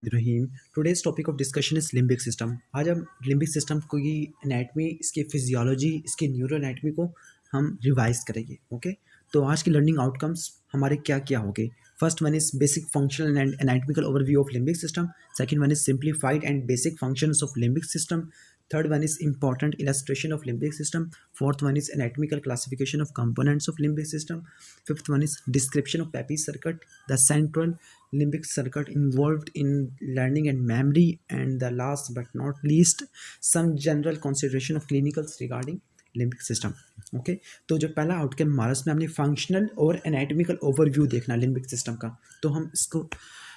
Rahim. Today's topic of discussion is limbic system. आज हम limbic system की anatomy, इसकी फिजियोलॉजी, इसकी न्यूरो एनाटमी को हम रिवाइज करेंगे। ओके, तो आज की लर्निंग आउटकम्स हमारे क्या क्या होंगे। First one is basic functional and anatomical overview of limbic system. Second one is simplified and basic functions of limbic system. Third one is important illustration of limbic system. Fourth one is anatomical classification of components of limbic system. Fifth one is description of Pepys circuit, the central limbic circuit involved in learning and memory. And the last but not least, some general consideration of clinicals regarding limbic system. Okay, तो जो पहला outcome हमारा उसमें हमने functional और anatomical overview देखना limbic system का, तो हम इसको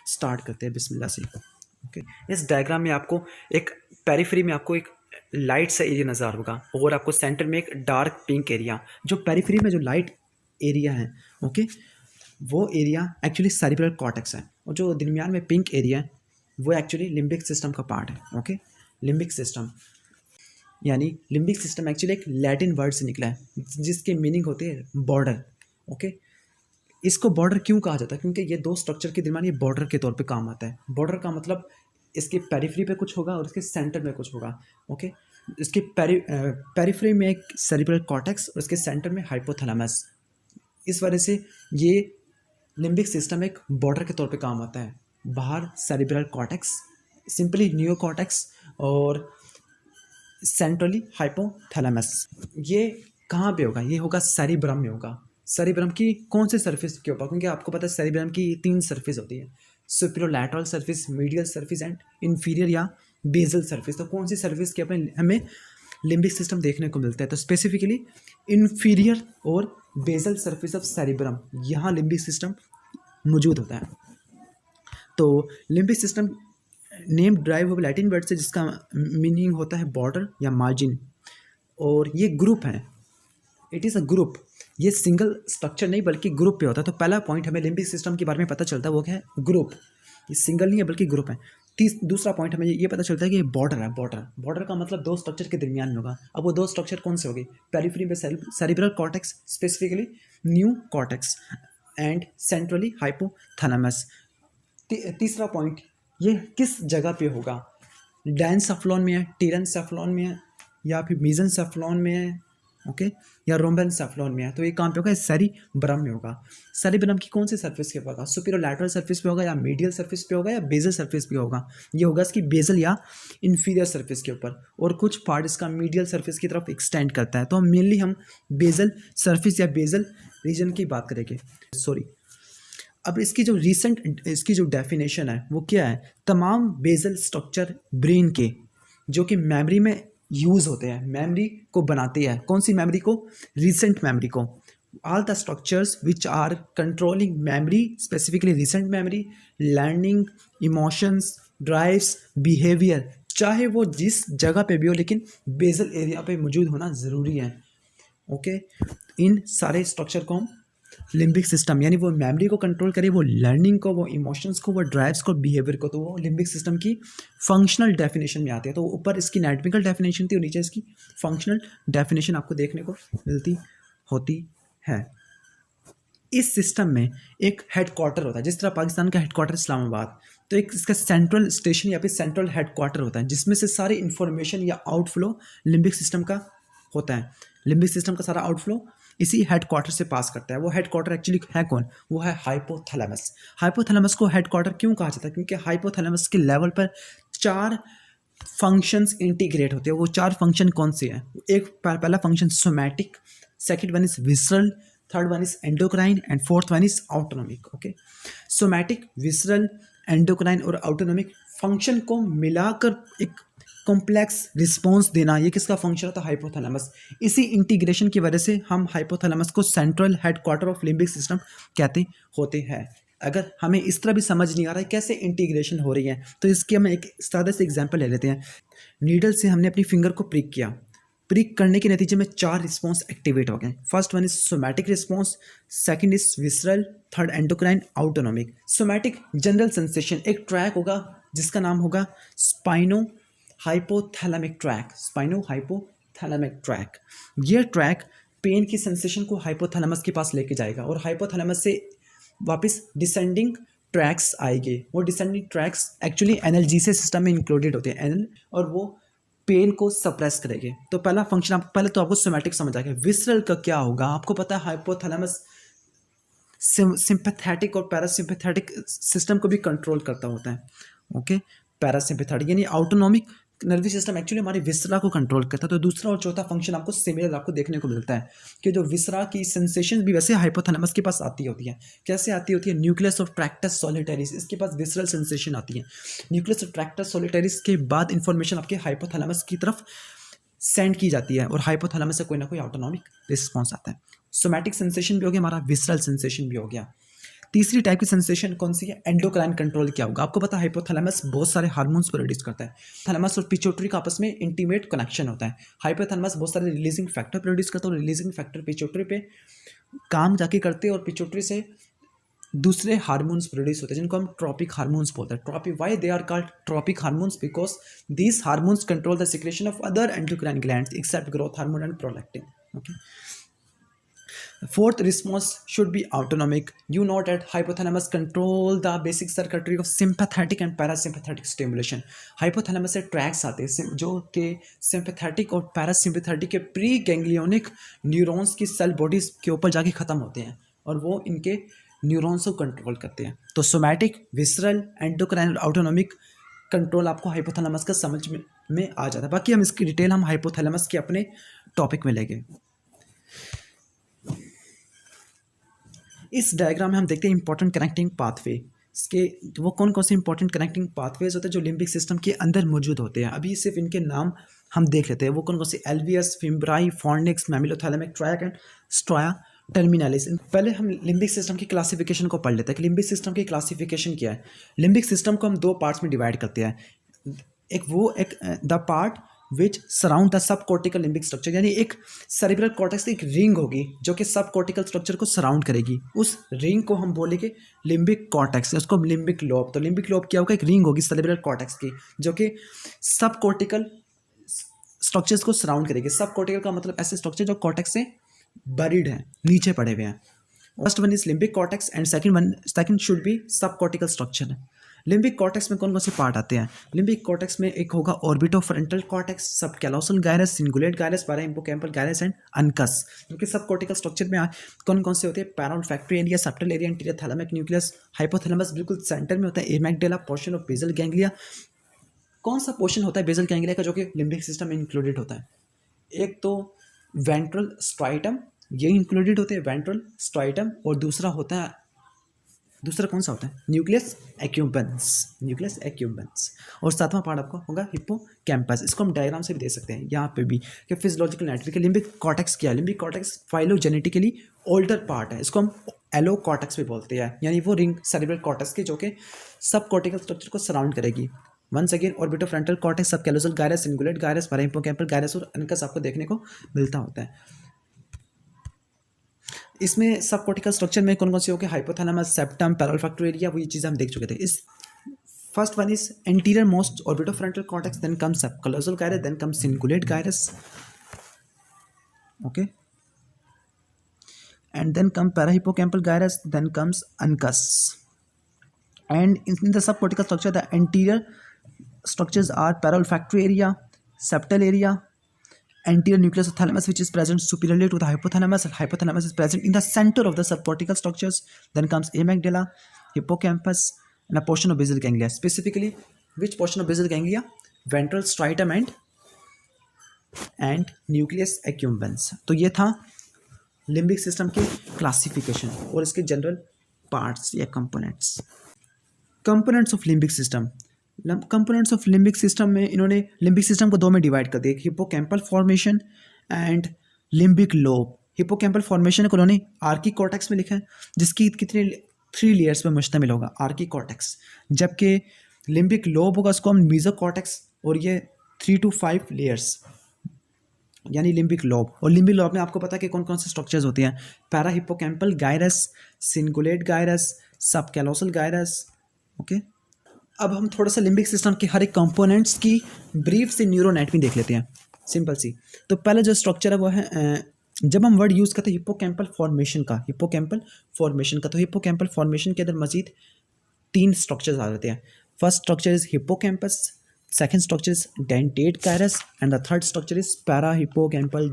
स्टार्ट करते हैं बिस्मिल्लाह से। ओके, इस डायग्राम में आपको एक पेरिफेरी में आपको एक लाइट सा एरिया नज़र होगा और आपको सेंटर में एक डार्क पिंक एरिया। जो पेरिफेरी में जो लाइट एरिया है, ओके, वो एरिया एक्चुअली सेरिब्रल कॉर्टेक्स है, और जो दरमियान में पिंक एरिया है वो एक्चुअली लिम्बिक सिस्टम का पार्ट है। ओके, लिम्बिक सिस्टम यानी लिम्बिक सिस्टम एक्चुअली एक लैटिन वर्ड से निकला है जिसके मीनिंग होते हैं बॉर्डर। ओके, इसको बॉर्डर क्यों कहा जाता है? क्योंकि ये दो स्ट्रक्चर के दरमियान ये बॉर्डर के तौर पे काम आता है। बॉर्डर का मतलब इसके पेरिफेरी पे कुछ होगा और इसके सेंटर में कुछ होगा। ओके, इसके पेरिफेरी में एक सेरिब्रल कॉर्टेक्स और इसके सेंटर में हाइपोथैलेमस। इस वजह से ये लिम्बिक सिस्टम एक बॉर्डर के तौर पे काम आता है। बाहर सेरिब्रल कॉर्टेक्स, सिंपली नियोकॉर्टेक्स, और सेंट्रली हाइपोथैलेमस। ये कहाँ पे होगा? ये होगा सेरिब्रम में होगा। सेरिब्रम की कौन से सरफेस के ऊपर? क्योंकि आपको पता है सेरिब्रम की तीन सरफेस होती है, superior surface, medial surface and inferior या बेजल सरफेस। तो कौन सी सरफेस के अपने हमें लिम्बिक सिस्टम देखने को मिलता है? तो स्पेसिफिकली इंफीरियर और बेजल सरफेस ऑफ सेरिब्रम, यहाँ लिम्बिक सिस्टम मौजूद होता है। तो लिम्बिक सिस्टम नेम ड्राइव हो लैटिन वर्ड से जिसका मीनिंग होता है बॉर्डर या मार्जिन, और ये ग्रुप है। It is a group. ये सिंगल स्ट्रक्चर नहीं बल्कि ग्रुप पे होता है। तो पहला पॉइंट हमें लिम्बिक सिस्टम के बारे में पता चलता है वो क्या है? ग्रुप। ये सिंगल नहीं है बल्कि ग्रुप है। दूसरा पॉइंट हमें ये पता चलता है कि ये बॉर्डर है। बॉर्डर का मतलब दो स्ट्रक्चर के दरमियान में होगा। अब वो दो स्ट्रक्चर कौन से होंगे? पेरिफेरी में cerebral cortex, specifically new cortex, and centrally hypothalamus. तीसरा पॉइंट, ये किस जगह पे होगा? डायनसेफलॉन में है, टीरेनसेफलॉन में है, या फिर मेसेनसेफलॉन में है, ओके, या रोम्बेनसेफलॉन में है। तो ये कहाँ पे होगा? सेरिब्रम में होगा। सेरिब्रम की कौन सी सरफेस पे होगा? सुपीरियर लैटरल सरफेस पे होगा, या मीडियल सरफेस पे होगा, या बेजल सरफेस पे होगा? ये होगा इसकी बेजल या इंफीरियर सरफेस के ऊपर, और कुछ पार्ट इसका मीडियल सरफेस की तरफ एक्सटेंड करता है। तो मेनली हम बेजल सरफेस या बेजल रीजन की बात करेंगे। सॉरी, अब इसकी जो डेफिनेशन है वो क्या है? तमाम बेजल स्ट्रक्चर ब्रेन के जो कि मेमोरी में यूज़ होते हैं, मेमोरी को बनाते हैं। कौन सी मेमोरी को? रिसेंट मेमोरी को। All the structures which are controlling memory, specifically recent memory, learning, emotions, drives, behaviour, चाहे वो जिस जगह पे भी हो लेकिन बेजल एरिया पे मौजूद होना ज़रूरी है। ओके, इन सारे स्ट्रक्चर को हम लिम्बिक सिस्टम, यानी वो मेमोरी को कंट्रोल करे, वो लर्निंग को, वो इमोशंस को, वो ड्राइव्स को, बिहेवियर को, तो वो लिम्बिक सिस्टम की फंक्शनल डेफिनेशन में आती है। तो ऊपर इसकी एनाटॉमिकल डेफिनेशन थी और नीचे इसकी फंक्शनल डेफिनेशन आपको देखने को मिलती होती है। इस सिस्टम में एक हेडक्वार्टर होता है, जिस तरह पाकिस्तान का हेडक्वार्टर इस्लामाबाद, तो एक इसका सेंट्रल स्टेशन या फिर सेंट्रल हेडक्वार्टर होता है जिसमें से सारी इन्फॉर्मेशन या आउटफ्लो लिम्बिक सिस्टम का होता है। लिम्बिक सिस्टम का सारा आउटफ्लो इसी हेडक्वार्टर से पास करता है। वो हेडक्वार्टर एक्चुअली है कौन? वो है हाइपोथैलेमस। हाइपोथैलेमस को हेडक्वार्टर क्यों कहा जाता है? क्योंकि हाइपोथैलेमस के लेवल पर चार फंक्शंस इंटीग्रेट होते हैं। वो चार फंक्शन कौन से हैं? एक पहला function somatic, second one is visceral, third one is endocrine, and fourth one is autonomic. Okay, somatic, visceral, endocrine और ऑटोनोमिक फंक्शन को मिलाकर एक कॉम्प्लेक्स रिस्पॉन्स देना, ये किसका फंक्शन होता है? हाइपोथैलेमस। इसी इंटीग्रेशन की वजह से हम हाइपोथैलेमस को central headquarter of limbic system कहते होते हैं। अगर हमें इस तरह भी समझ नहीं आ रहा है कैसे इंटीग्रेशन हो रही है, तो इसकी हम एक सादा से एग्जांपल ले लेते हैं। नीडल से हमने अपनी फिंगर को प्रिक किया, प्रिक करने के नतीजे में चार रिस्पॉन्स एक्टिवेट हो गए। First one is somatic response, second is visceral, third endocrine, autonomic. Somatic general sensation, एक ट्रैक होगा जिसका नाम होगा स्पाइनो हाइपोथैलेमिक ट्रैक, स्पाइनो हाइपोथैलेमिक ट्रैक। ये ट्रैक पेन की सेंसेशन को हाइपोथैलेमस के पास लेके जाएगा और हाइपोथैलेमस से वापस डिसेंडिंग ट्रैक्स आएंगे, वो डिसेंडिंग ट्रैक्स एक्चुअली एनएलजीसी सिस्टम में इंक्लूडेड होते हैं एनएल, और वो पेन को सप्रेस करेंगे। तो पहला फंक्शन आप पहले तो आपको सोमैटिक समझ आ गया। विसरल का क्या होगा, आपको पता है हाइपोथैलेमस सिंपैथेटिक और पैरासिम्पैथेटिक सिस्टम को भी कंट्रोल करता होता है। ओके, पैरासिम्पैथेटिक यानी ऑटोनॉमिक नर्वस सिस्टम एक्चुअली हमारे विसरा को कंट्रोल करता है। तो दूसरा और चौथा फंक्शन आपको सिमिलर आपको देखने को मिलता है कि जो विसरा की सेंसेशन भी वैसे हाइपोथैलेमस के पास आती होती है। कैसे आती होती है? न्यूक्लियस ऑफ ट्रैक्टस सॉलिटरीज, इसके पास विसरल सेंसेशन आती है। न्यूक्लियस ऑफ ट्रैक्टस सॉलिटरीज के बाद इंफॉर्मेशन आपके हाइपोथैलेमस की तरफ सेंड की जाती है और हाइपोथैलेमस से कोई ना कोई ऑटोनॉमिक रिस्पॉन्स आता है। सोमैटिक सेंसेशन भी हो गया हमारा, विसरल सेंसेशन भी हो गया। तीसरी टाइप की सेंसेशन कौन सी है? एंडोक्राइन कंट्रोल क्या होगा? आपको पता है हाइपोथैलेमस बहुत सारे हार्मोन्स प्रोड्यूस करता है। थैलेमस और पिट्यूटरी का आपस में इंटीमेट कनेक्शन होता है। हाइपोथैलेमस बहुत सारे रिलीजिंग फैक्टर प्रोड्यूस करता है और रिलीजिंग फैक्टर पिट्यूटरी पे काम जाके करते हैं और पिट्यूटरी से दूसरे हार्मोन्स प्रोड्यूस होते हैं जिनको हम ट्रॉपिक हार्मोन्स बोलते हैं। Tropic, why they are called tropic hormones? Because these hormones control the secretion of other endocrine glands except growth hormone and prolactin. Okay, fourth response should be autonomic. You know that hypothalamus control the basic circuitry of sympathetic and parasympathetic stimulation. hypothalamus से tracks आते हैं जो कि sympathetic और parasympathetic के pre ganglionic neurons की cell bodies के ऊपर जाके ख़त्म होते हैं और वो इनके न्यूरॉन्स को कंट्रोल करते हैं। तो सोमैटिक, विसरल, एंडोक्राइन और ऑटोनॉमिक कंट्रोल आपको हाइपोथैलेमस का समझ में आ जाता है। बाकी हम इसकी डिटेल हम हाइपोथैलेमस के अपने टॉपिक में लेंगे। इस डायग्राम में हम देखते हैं इंपॉर्टेंट कनेक्टिंग पाथवे। इसके वो कौन कौन से इंपॉर्टेंट कनेक्टिंग पाथवेज होते हैं जो लिम्बिक सिस्टम के अंदर मौजूद होते हैं। अभी सिर्फ इनके नाम हम देख लेते हैं। वो कौन कौन से? एल्वियस, फिम्ब्राई, fornix, मेमिलोथैलेमिक track and striae terminalis. पहले हम लिम्बिक सिस्टम की क्लासिफिकेशन को पढ़ लेते हैं कि लिम्बिक सिस्टम की क्लासिफिकेशन क्या है। लिम्बिक सिस्टम को हम दो पार्ट्स में डिवाइड करते हैं। एक the part which surround the sub cortical limbic structure, यानी एक सेरिब्रल कॉर्टेक्स की एक रिंग होगी जो कि सब कॉर्टिकल स्ट्रक्चर को सराउंड करेगी। उस रिंग को हम बोलेंगे लिम्बिक कॉर्टेक्स, उसको लिम्बिक लोब। तो लिम्बिक लोब क्या होगा? एक रिंग होगी सेरिब्रल कॉर्टेक्स की जो कि सब कॉर्टिकल स्ट्रक्चर्स को सराउंड करेगी। सब कॉर्टिकल का मतलब ऐसे स्ट्रक्चर जो कॉर्टेक्स से बरीड है, नीचे पड़े हुए हैं। First one is limbic cortex and second should be सब कॉर्टिकल स्ट्रक्चर। लिम्बिक कॉर्टेक्स में कौन कौन से पार्ट आते हैं? लिम्बिक कॉर्टेक्स में एक होगा orbitofrontal cortex, subcallosal gyrus, cingulate gyrus, parahippocampal gyrus and uncus. क्योंकि सब कॉर्टिकल स्ट्रक्चर में कौन कौन से होते हैं? Para olfactory area, septal area, anterior thalamic nucleus, hypothalamus बिल्कुल सेंटर में होता है, एमेग्डाला, पोर्शन ऑफ बेसल गैंग्लिया। कौन सा पोर्शन होता है बेसल गैंग्लिया का जो कि लिम्बिक सिस्टम में इंक्लूडेड होता है? एक तो वेंट्रल स्ट्राइटम, ये इंक्लूडेड होते हैं वेंट्रल स्ट्राइटम, और दूसरा कौन सा होता है? Nucleus accumbens, nucleus accumbens. और सातवां पार्ट आपका होगा हिप्पोकैम्पस। इसको हम डायग्राम से भी दे सकते हैं यहाँ पे भी कि फिजियोलॉजिकल एनाटॉमी के लिम्बिक कॉर्टेक्स क्या है। Limbic cortex phylogenetically older part है, इसको हम एलो कॉर्टेक्स भी बोलते हैं, यानी वो रिंग सेरिब्रल कॉर्टेक्स की जो कि सब कॉर्टिकल स्ट्रक्चर को सराउंड करेगी। Once again orbitofrontal cortex, subcallosal gyrus, cingulate gyrus, parahippocampal gyrus और अनकस आपको देखने को मिलता होता है। इसमें सब कॉर्टिकल स्ट्रक्चर में कौन कौन से हो गए? Hypothalamus, septum, paraolfactory area, वो ये चीज़ें हम देख चुके थे। इस first one is anterior most orbitofrontal cortex, then comes subcallosal gyrus, then comes cingulate gyrus, okay, and then come parahippocampi gyrus, then comes uncus. And in the subcortical structure, the anterior structures are paraolfactory area, septal area, anterior nucleus of thalamus, which is present superiorly to the hypothalamus, and hypothalamus is present in the center of the subcortical structures. Then comes amygdala, hippocampus, and a portion of basal ganglia. Specifically, which portion of basal ganglia? Ventral striatum and nucleus accumbens. तो ये था limbic system के classification और इसके general parts या components. Components of limbic system. Components of limbic system में इन्होंने limbic system को दो में डिवाइड कर दिया, hippocampal formation and limbic lobe. Hippocampal formation को उन्होंने आर्की कॉर्टेक्स में लिखा है, जिसकी कितने 3 लेयर्स पर मुश्तमिल होगा आर्की कॉर्टेक्स, जबकि लिम्बिक लोब होगा उसको हम मीजो कॉर्टेक्स, और ये 3 to 5 लेयर्स यानी लिम्बिक लोब। और लिम्बिक लोब में आपको पता है कि कौन कौन से स्ट्रक्चर्स होते हैं? Para hippocampal gyrus, cingulate gyrus, सब कैलोसल गायरस, ओके। अब हम थोड़ा सा लिम्बिक सिस्टम के हर एक कंपोनेंट्स की ब्रीफ से न्यूरोएनाटॉमी देख लेते हैं, सिंपल सी। तो पहला जो स्ट्रक्चर है वो है, जब हम वर्ड यूज़ करते हैं हिप्पोकैम्पल फॉर्मेशन का, तो हिप्पोकैम्पल फॉर्मेशन के अंदर मजीद तीन स्ट्रक्चर्स आ जाते हैं। First structure is hippocampus, second structure is dentate gyrus and the third structure is para hippocampal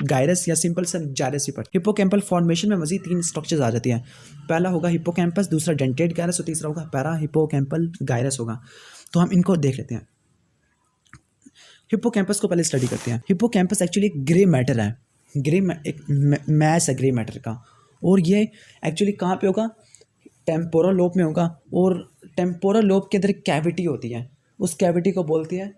gyrus या सिंपल सा जायरसिपर। हिप्पोकैम्पल फॉर्मेशन में मजीद तीन स्ट्रक्चर्स आ जाती हैं। पहला होगा हिप्पोकैम्पस, दूसरा डेंटेट गायरस और तीसरा होगा पैरा हिप्पोकैम्पल गायरस होगा। तो हम इनको देख लेते हैं। हिप्पोकैम्पस को पहले स्टडी करते हैं। हिप्पोकैम्पस एक्चुअली एक ग्रे मैटर है, एक मैस है ग्रे मैटर का, और ये एक्चुअली कहाँ पे होगा, टेम्पोरल लोब में होगा। और टेम्पोरल लोब के अंदर एक कैविटी होती है, उस कैविटी को बोलते हैं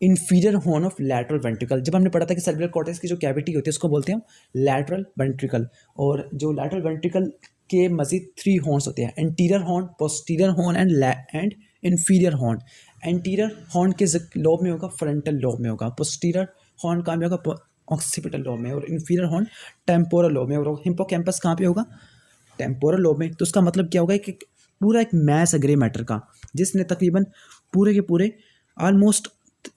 inferior horn of lateral ventricle. जब हमने पढ़ा था कि सेरेब्रल कॉर्टेक्स की जो कैविटी होती है उसको बोलते हैं लैटरल वेंट्रिकल। और जो लैटरल वेंट्रिकल के मजीद 3 हॉर्न्स होते हैं, anterior horn, posterior horn and inferior horn. Anterior horn के लोब में होगा, फ्रंटल लोब में होगा। पोस्टीरियर हॉर्न कहाँ में होगा, ऑक्सीपिटल लोब में। और इंफीरियर हॉर्न टेम्पोरल लोब में। और हिप्पोकैम्पस कहाँ पे होगा, टेम्पोरल लोब में। तो उसका मतलब क्या होगा कि पूरा एक मैस है ग्रे मैटर का, जिसने तकरीबन पूरे के पूरे almost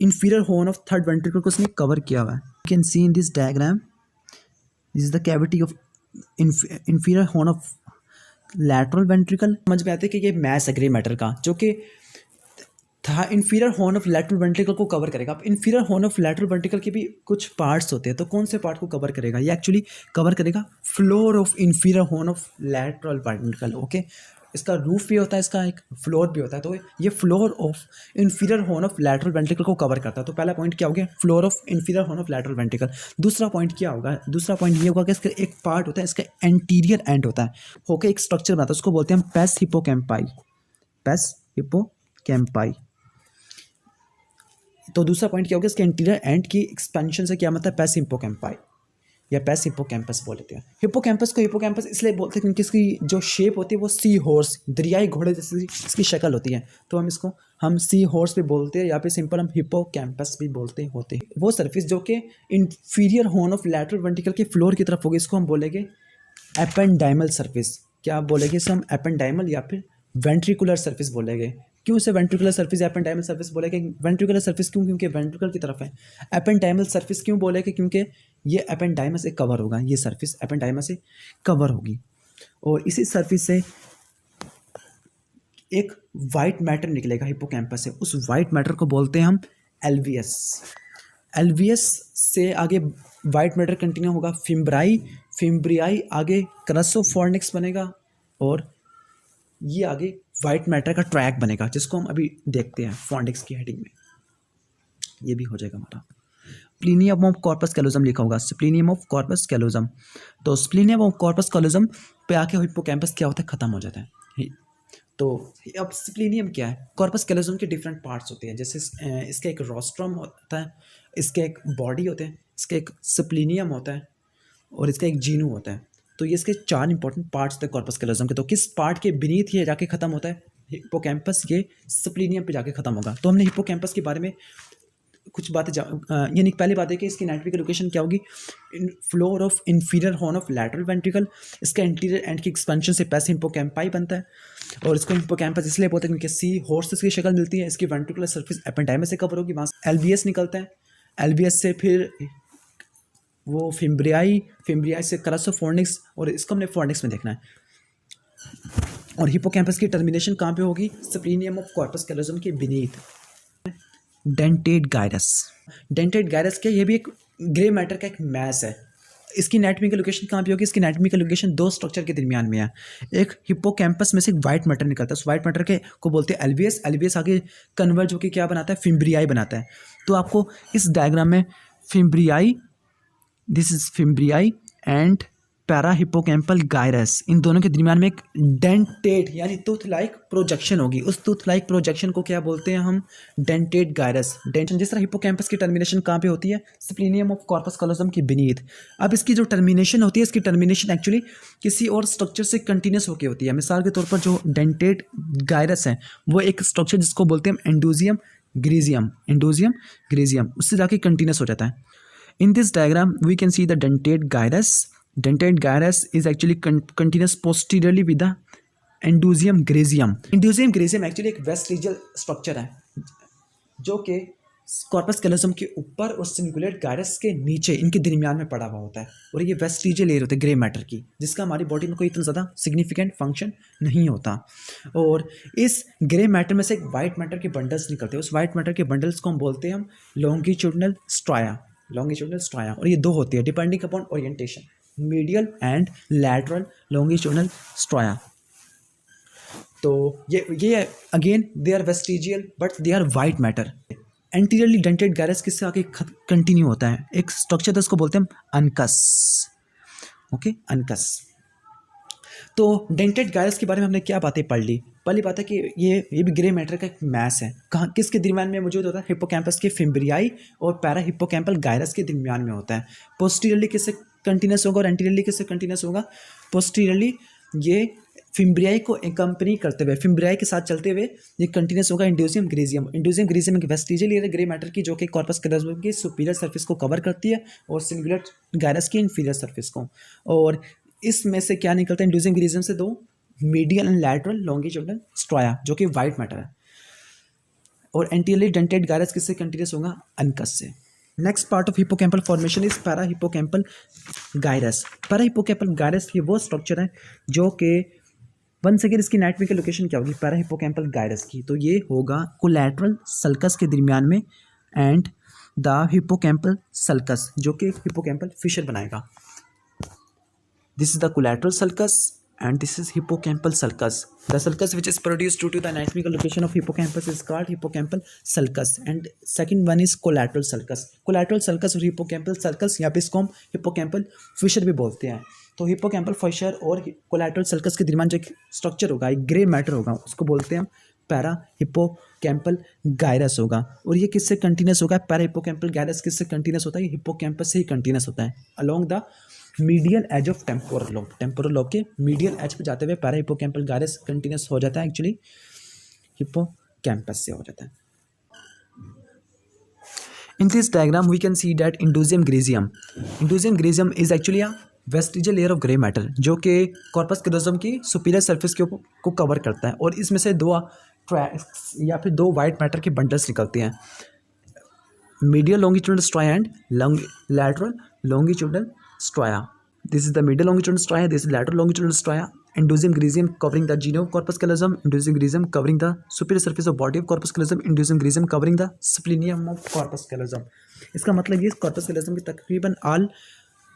inferior horn of third ventricle को उसने कवर किया हुआ है। You can see in this diagram, this is the cavity of inferior horn of lateral ventricle। समझ में आते हैं कि ये मैस है ग्रे मैटर का, जो कि था inferior horn of lateral ventricle को कवर करेगा। अब inferior horn of lateral ventricle के भी कुछ पार्ट्स होते हैं, तो कौन से पार्ट को कवर करेगा, ये एक्चुअली कवर करेगा floor of inferior horn of lateral ventricle। Okay, इसका रूफ भी होता है, इसका एक फ्लोर भी होता है। तो ये floor of inferior horn of lateral ventricle को कवर करता है। तो पहला पॉइंट क्या हो गया, floor of inferior horn of lateral ventricle. दूसरा पॉइंट क्या होगा, दूसरा पॉइंट ये होगा कि इसका एक पार्ट होता है, इसका एंटीरियर एंड होता है, होकर एक स्ट्रक्चर बनाता है, उसको बोलते हैं पेस हिप्पोकैम्पाई। पेस हिप्पोकैम्पाई। तो दूसरा पॉइंट क्या होगा, इसके एंटीरियर एंड की एक्सपेंशन से क्या मतलब है, पेस हिप्पोकैम्पाई या पेस हिप्पोकैम्पस बोल लेते हैं। हिप्पोकैम्पस को हिप्पोकैम्पस इसलिए बोलते हैं क्योंकि इसकी जो शेप होती है वो सी हॉर्स, दरियाई घोड़े जैसी इसकी शक्ल होती है। तो हम सी हॉर्स भी बोलते हैं, या फिर सिंपल हम हिप्पोकैम्पस भी बोलते होते हैं। वो सरफेस जो कि inferior horn of lateral ventricle के फ्लोर की तरफ होगी, इसको हम बोलेंगे एपेंडाइमल सरफेस। क्या बोलेंगे इसे हम, एपेंडाइमल या फिर वेंट्रिकुलर सरफेस बोलेंगे। क्यों इसे वेंट्रिकुलर सरफेस या एपेंडाइमल सरफेस बोलेंगे, वेंट्रिकुलर सरफेस क्यों, क्योंकि वेंट्रिकल की तरफ है। एपेंडाइमल सरफेस क्यों बोलेंगे, क्योंकि ये एपेंडाइमा से कवर होगा, ये सरफेस एपेंडाइमा से कवर होगी। और इसी सरफेस से एक वाइट मैटर निकलेगा हिप्पोकैम्पस से, उस वाइट मैटर को बोलते हैं हम एलवीएस। एलवीएस से आगे वाइट मैटर कंटिन्यू होगा फिम्ब्राई, फिम्ब्रियाई आगे क्रसोफॉर्निक्स बनेगा, और ये आगे वाइट मैटर का ट्रैक बनेगा, जिसको हम अभी देखते हैं फॉर्निक्स की हेडिंग में। ये भी हो जाएगा हमारा। स्प्लीनियम ऑफ कॉर्पस कैलोजम लिखा होगा, स्प्लीनियम ऑफ कॉर्पस कैलोजम। तो स्प्लीनियम ऑफ कॉर्पस कैलोजम पे आके हिप्पोकैम्पस क्या होता है, खत्म हो जाता है। तो अब स्प्लीनियम क्या है, कॉर्पस कैलोजम के डिफरेंट पार्ट्स होते हैं, जैसे इसका एक रोस्ट्रम होता है, इसके एक बॉडी होते हैं, इसका एक स्प्लीनियम होता है, और इसका एक जीनू होता है। तो ये इसके 4 इंपॉर्टेंट पार्ट्स थे कॉर्पस कैलोजम के। तो किस पार्ट के बीनीथ ये जाके खत्म होता है, हिप्पोकैम्पस, ये स्प्लीनियम पे जाके खत्म होगा। तो हमने हिप्पोकैम्पस के बारे में कुछ बातें यानी पहली बात है कि इसकी एनाटॉमिकल लोकेशन क्या होगी, floor of inferior horn of lateral ventricle. इसका इंटीरियर एंड की एक्सपेंशन से पेस हिप्पोकैम्पाई बनता है, और इसको हिप्पोकैम्पस इसलिए बोलते हैं क्योंकि सी हॉर्स की शक्ल मिलती है। इसकी वेंट्रिकुलर सरफेस एपेंडाइमा से कवर होगी, वहाँ से एलवीएस निकलता है, एलवीएस से फिर वो फिम्ब्रियाई से क्रसोफॉर्निक्स, और इसको हमने फॉर्निक्स में देखना है। और हिप्पोकैम्पस की टर्मिनेशन कहाँ पे होगी, स्प्लीनियम ऑफ कॉर्पस कैलोजम के beneath. Dentate gyrus, dentate gyrus क्या, ये भी एक ग्रे मैटर का एक मैस है। इसकी एनाटॉमिकल लोकेशन कहाँ पे होगी, इसकी एनाटॉमिकल लोकेशन 2 स्ट्रक्चर के दरमियान में है। एक हिप्पोकैम्पस में से एक वाइट मैटर निकलता है, उस वाइट मैटर के को बोलते हैं एलवीएस। एलवीएस आगे कन्वर्ज होकर क्या बनाता है, फिम्ब्रियाई बनाता है। तो आपको इस डायग्राम में fimbriae, this is fimbriae and parahippocampal gyrus, इन दोनों के दरमियान में एक डेंटेट यानी टूथ लाइक प्रोजेक्शन होगी। उस टूथ लाइक प्रोजेक्शन को क्या बोलते हैं हम, डेंटेट गायरस। डेंटेट जिस तरह हिप्पोकैम्पस की टर्मिनेशन कहाँ पे होती है, स्प्लीनियम ऑफ कॉर्पस कैलोजम के बीनीथ। अब इसकी जो टर्मिनेशन होती है, इसकी टर्मिनेशन एक्चुअली किसी और स्ट्रक्चर से कंटिन्यूस होकर होती है। मिसाल के तौर पर जो डेंटेट गायरस है वो एक स्ट्रक्चर जिसको बोलते हैं एंडोजियम ग्रेजियम, उससे जाके कंटिन्यूस हो जाता है। In this diagram we can see the dentate gyrus. Dentate gyrus is actually continuous posteriorly with the endozium grazium। endozium grazium actually एक वेस्टिजियल स्ट्रक्चर है जो कि कॉर्पस कैलोसम के ऊपर और सिंगुलेट गायरस के नीचे इनके दरमियान में पड़ा हुआ होता है, और ये वेस्टिजियल लेयर होता है ग्रे मैटर की, जिसका हमारी बॉडी में कोई इतना ज़्यादा सिग्निफिकेंट फंक्शन नहीं होता। और इस ग्रे मैटर में से एक वाइट मैटर के बंडल्स निकलते हैं, उस वाइट मैटर के बंडल्स को हम बोलते हैं हम लॉन्गिट्यूडनल स्ट्राया, लॉन्गिट्यूडनल स्ट्राया। और ये दो होती है depending upon orientation, medial and lateral longitudinal striae. तो ये again they are vestigial but they are white matter. Anteriorly dentate gyrus किससे आगे कंटिन्यू होता है, एक स्ट्रक्चर था उसको बोलते हैं हम अनकस, ओके अनकस। तो डेंटेड गायरस के बारे में हमने क्या बातें पढ़ ली। पहली बात है कि ये भी ग्रे मैटर का एक मैस है, कहाँ किसके दरमियान में मौजूद होता है, हिप्पोकैम्पस के फिम्ब्रियाई और पैरा हिप्पोकैम्पल गायरस के दरमियान में होता है। पोस्टीरियरली किससे कंटिन्यूस होगा और एंटीरियरली किससे कंटिन्यूस होगा, पोस्टीरियरली ये फिम्ब्रियाई को एकम्पनी करते हुए, फिम्ब्रियाई के साथ चलते हुए ये कंटिन्यूस होगा इंड्यूसियम ग्रीजियम। इंड्यूसियम ग्रीजियम एक वेस्टिजियल लेयर है ग्रे मैटर की, जो कि कॉर्पस कैलोसम की सुपीरियर सरफेस को कवर करती है और सिंगुलेट गायरस की इंफीरियर सरफेस को। और इसमें से क्या निकलता है, इंड्यूसियम ग्रीजियम से दो medial and lateral longitudinal striae जो कि वाइट मैटर है। और एंटीरियरली डेंटेड गायरस किससे कंटिन्यूस होगा, अनकस से। Next part of hippocampal formation is para hippocampal gyrus. Parahippocampal gyrus ये वो स्ट्रक्चर है जो कि वंस अगेन इसकी एनाटॉमिकल लोकेशन क्या होगी, पैरा हिप्पोकैम्पल गायरस की, तो ये होगा कोलैटरल सल्कस के दरमियान में एंड द हिप्पोकैम्पल सल्कस, जो कि हिप्पोकैम्पल फिशर बनाएगा। This is the collateral sulcus and this is hippocampal sulcus. The sulcus which is produced due to the anatomical location of hippocampus is called hippocampal sulcus, and second one is collateral sulcus. Collateral sulcus और hippocampal sulcus यहाँ पे इसको हम hippocampal fissure भी बोलते हैं। तो hippocampal fissure और collateral sulcus के दरमियान जो एक स्ट्रक्चर होगा, एक ग्रे मैटर होगा, उसको बोलते हैं हम पैरा हिप्पोकैम्पल गायरस होगा। और ये किससे कंटिन्यूस होगा, पैरा हिप्पोकैम्पल गायरस किससे कंटिन्यूस होता है, ये हिप्पोकैम्पस से ही कंटिन्यूस होता है along the medial edge of temporal lobe. Temporal lobe के मीडियल एज पे जाते हुए पैरा हिप्पोकैम्पल गायरस कंटिन्यूस हो जाता है, एक्चुअली हिप्पोकैम्पस से हो जाता है। In this diagram we can see that indusium griseum is actually a vestigial layer of grey matter जो कि कॉर्पस कैलोसम की सुपीरियर सरफेस को कवर करता है। और इसमें से दो ट्रैक्स या फिर दो वाइट मैटर के बंडल्स निकलते हैं, medial longitudinal striae and lateral longitudinal strata. This is the medial longitudinal stria, this is lateral longitudinal stria. Indusium griseum covering the genome of corpus callosum, indusium griseum covering the superior surface of body of corpus callosum, indusium griseum covering the splenium of corpus callosum. इसका मतलब ये corpus callosum के तकरीबन all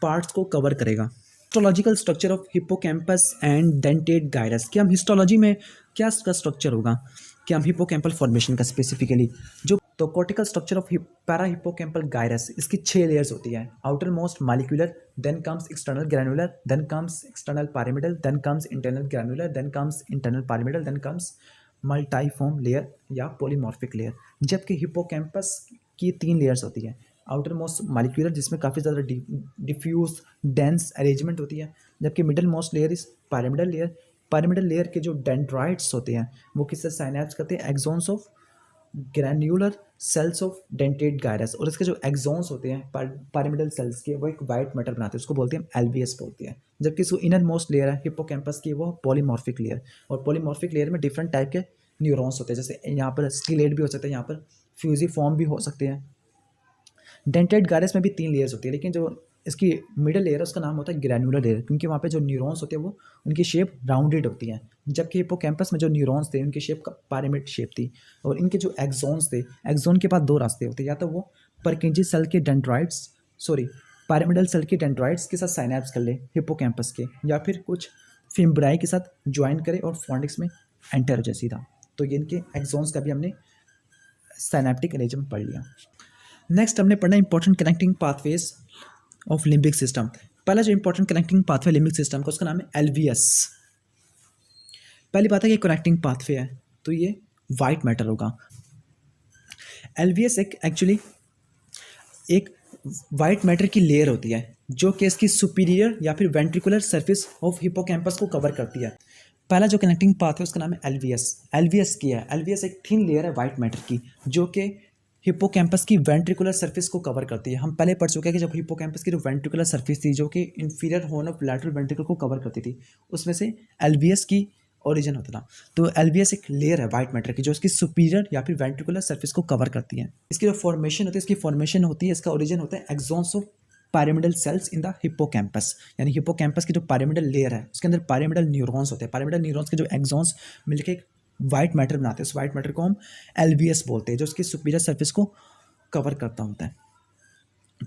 parts को cover करेगा। Histological structure of hippocampus and dentate gyrus, कि हम histology में क्या इसका स्ट्रक्चर होगा, कि हम हिप्पोकैम्पल फॉर्मेशन का स्पेसिफिकली जो तो cortical structure of parahippocampal gyrus, इसकी 6 लेयर्स होती है। Outermost molecular, then comes external granular, then comes external pyramidal, then comes internal granular, then comes internal pyramidal, then comes multiform layer या polymorphic layer. जबकि hippocampus की 3 layers होती है। Outermost molecular जिसमें काफ़ी ज़्यादा डिफ्यूज डेंस अरेंजमेंट होती है, जबकि middle most layer is pyramidal layer. Pyramidal layer के जो डेंड्राइट्स होते हैं वो किससे साइनैप्स करते हैं, axons of granular cells of dentate gyrus. और इसके जो एक्सॉन्स होते हैं पायरामिडल सेल्स के, वो एक वाइट मैटर बनाते हैं, उसको बोलते हैं एलवीएस बोलते हैं। जबकि जो इनर मोस्ट लेयर है हिप्पोकैम्पस की, वो पॉलीमॉर्फिक लेयर। और पॉलीमॉर्फिक लेयर में डिफरेंट टाइप के न्यूरॉन्स होते हैं, जैसे यहाँ पर स्टीलेट भी हो सकते हैं, यहाँ पर फ्यूजिफॉर्म भी हो सकते हैं। डेंटेड गायरस में भी 3 लेयर्स होती है, लेकिन जो इसकी मिडल लेयर है उसका नाम होता है ग्रैनुलर लेयर, क्योंकि वहाँ पे जो न्यूरॉन्स होते हैं वो उनकी शेप राउंडेड होती है। जबकि हिप्पोकैम्पस में जो न्यूरॉन्स थे उनकी शेप पिरामिड शेप थी। और इनके जो एक्सॉन्स थे, एक्सॉन के पास 2 रास्ते होते हैं, या तो वो परकिंजी सेल के डेंड्राइट्स पिरामिडल सेल के डेंड्राइट्स के साथ साइनैप्स कर ले हिप्पोकैम्पस के, या फिर कुछ फिम्ब्राई के साथ ज्वाइन करे और फॉन्डिक्स में एंटर हो जाए सीधा। तो ये इनके एक्सॉन्स का भी हमने साइनैप्टिक अरेंजमेंट पढ़ लिया। नेक्स्ट हमने पढ़ना important connecting pathways of limbic system. पहला जो important connecting pathway limbic system का, उसका नाम है एलवीएस। पहली बात है कि कनेक्टिंग पाथवे है तो ये वाइट मैटर होगा। एलवीएस एक्चुअली एक वाइट मैटर की लेयर होती है जो कि इसकी सुपीरियर या फिर वेंट्रिकुलर सरफेस ऑफ हिप्पोकैम्पस को कवर करती है। पहला जो कनेक्टिंग पाथ है उसका नाम है एलवीएस। एलवीएस क्या है, एलवीएस एक थिन लेयर है वाइट मैटर की जो कि हिप्पोकैम्पस की वेंट्रिकुलर सरफेस को कवर करती है। हम पहले पढ़ चुके हैं कि जब हिप्पोकैम्पस की जो वेंट्रिकुलर सरफेस थी जो कि inferior horn of lateral ventricle को कवर करती थी, उसमें से एलवीएस की ओरिजिन होता था। तो एलवीएस एक लेयर है वाइट मैटर की जो इसकी सुपीरियर या फिर वेंट्रिकुलर सरफेस को कवर करती है। इसकी जो फॉर्मेशन होती है, इसकी फॉर्मेशन होती है, इसका ओरिजिन होता है axons of pyramidal cells in the hippocampus. यानी हिप्पोकैम्पस की जो पायरामिडल लेयर है उसके अंदर पायरामिडल न्यूरॉन्स होते हैं। पायरामिडल न्यूरॉन्स के जो एक्सॉन्स मिलकर एक वाइट मैटर बनाते हैं। उस वाइट मैटर को हम एलवीएस बोलते हैं, जो उसकी सुपीरियर सरफेस को कवर करता होता है।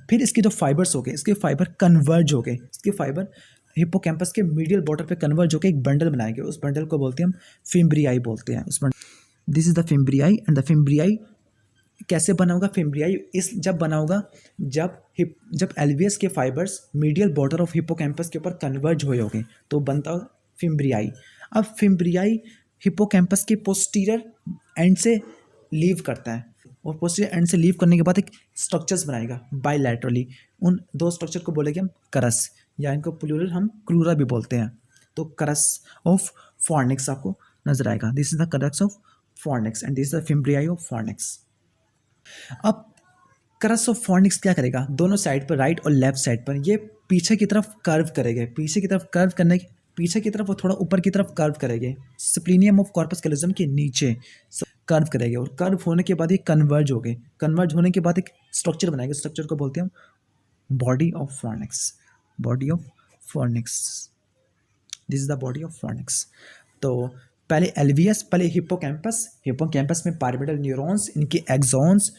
फिर इसके जो फाइबर्स हो गए, इसके फाइबर कन्वर्ज हो गए, इसके फाइबर हिप्पोकैम्पस के मीडियल बॉर्डर पे कन्वर्ज होकर एक बंडल बनाएंगे। उस बंडल को बोलते हैं हम फिम्ब्रियाई बोलते हैं। उस bundle, this is the fimbriae and the fimbriae कैसे बना होगा? फिम्ब्रियाई इस जब बना होगा जब एलवीएस के fibres medial border of hippocampus के ऊपर कन्वर्ज हुए होंगे तो बनता होगा फिम्ब्रियाई। अब फिम्ब्रियाई हिप्पोकैम्पस के पोस्टीरियर एंड से लीव करता है और पोस्टीरियर एंड से लीव करने के बाद एक स्ट्रक्चर्स बनाएगा बायलैटरली। उन दो स्ट्रक्चर को बोलेंगे हम करस, या इनको प्लूरल हम क्रूरा भी बोलते हैं। तो करस ऑफ फॉर्निक्स आपको नजर आएगा। This is the crus of fornix and this is the fimbriae of fornix. अब करस ऑफ फॉर्निक्स क्या करेगा? दोनों साइड पर, राइट और लेफ्ट साइड पर, ये पीछे की तरफ कर्व करेंगे। पीछे की तरफ कर्व करने के पीछे की तरफ और थोड़ा ऊपर की तरफ कर्व करेंगे। स्प्लीनियम ऑफ कॉर्पस कैलोजम के नीचे कर्व करेंगे और कर्व होने के बाद ये कन्वर्ज हो गए। कन्वर्ज होने के बाद एक स्ट्रक्चर बनाएंगे। स्ट्रक्चर को बोलते हैं हम body of fornix. Body of fornix, this is the body of fornix. तो पहले एलवीएस, पहले हिप्पोकैम्पस, हिप्पोकैम्पस में पायरामिडल न्यूरॉन्स, इनके exons,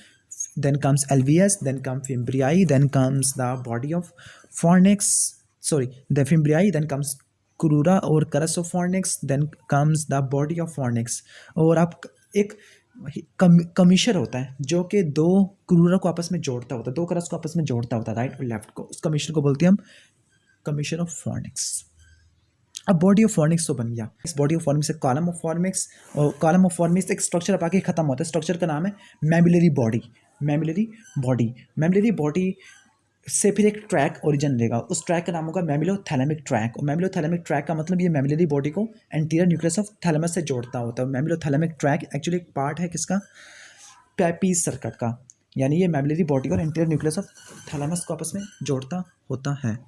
then comes LVS, then comes fimbriae, then comes the body of fornix, sorry, the fimbriae, then comes crura और करस of fornix, then comes the body of fornix। और आप एक कमीशर होता है जो कि दो क्रूरा को आपस में जोड़ता होता है, दो करस को आपस में जोड़ता होता है, राइट और लेफ्ट को। उस कमीशर को बोलते हैं हम कमीशर ऑफ फॉर्निक्स। अब बॉडी ऑफ फॉर्निक्स तो बन गया। इस बॉडी ऑफ फॉर्निक्स से कॉलम ऑफ फॉर्निक्स, और कॉलम ऑफ फॉर्निक्स एक स्ट्रक्चर अब आके खत्म होता है। स्ट्रक्चर का नाम है mammillary body. Mammillary body, mammillary body से फिर एक ट्रैक ओरिजिन लेगा। उस ट्रैक का नाम होगा मैमिलोथैलेमिक ट्रैक। और मैमिलोथैलेमिक ट्रैक का मतलब ये मैमिलरी बॉडी को एंटीरियर न्यूक्लियस ऑफ थैलेमस से जोड़ता होता है। मैमिलोथैलेमिक ट्रैक एक्चुअली एक पार्ट है किसका? पैपीज सर्किट का। यानी ये मैमिलरी बॉडी और एंटीरियर न्यूक्लियस ऑफ थैलेमस को आपस में जोड़ता होता है।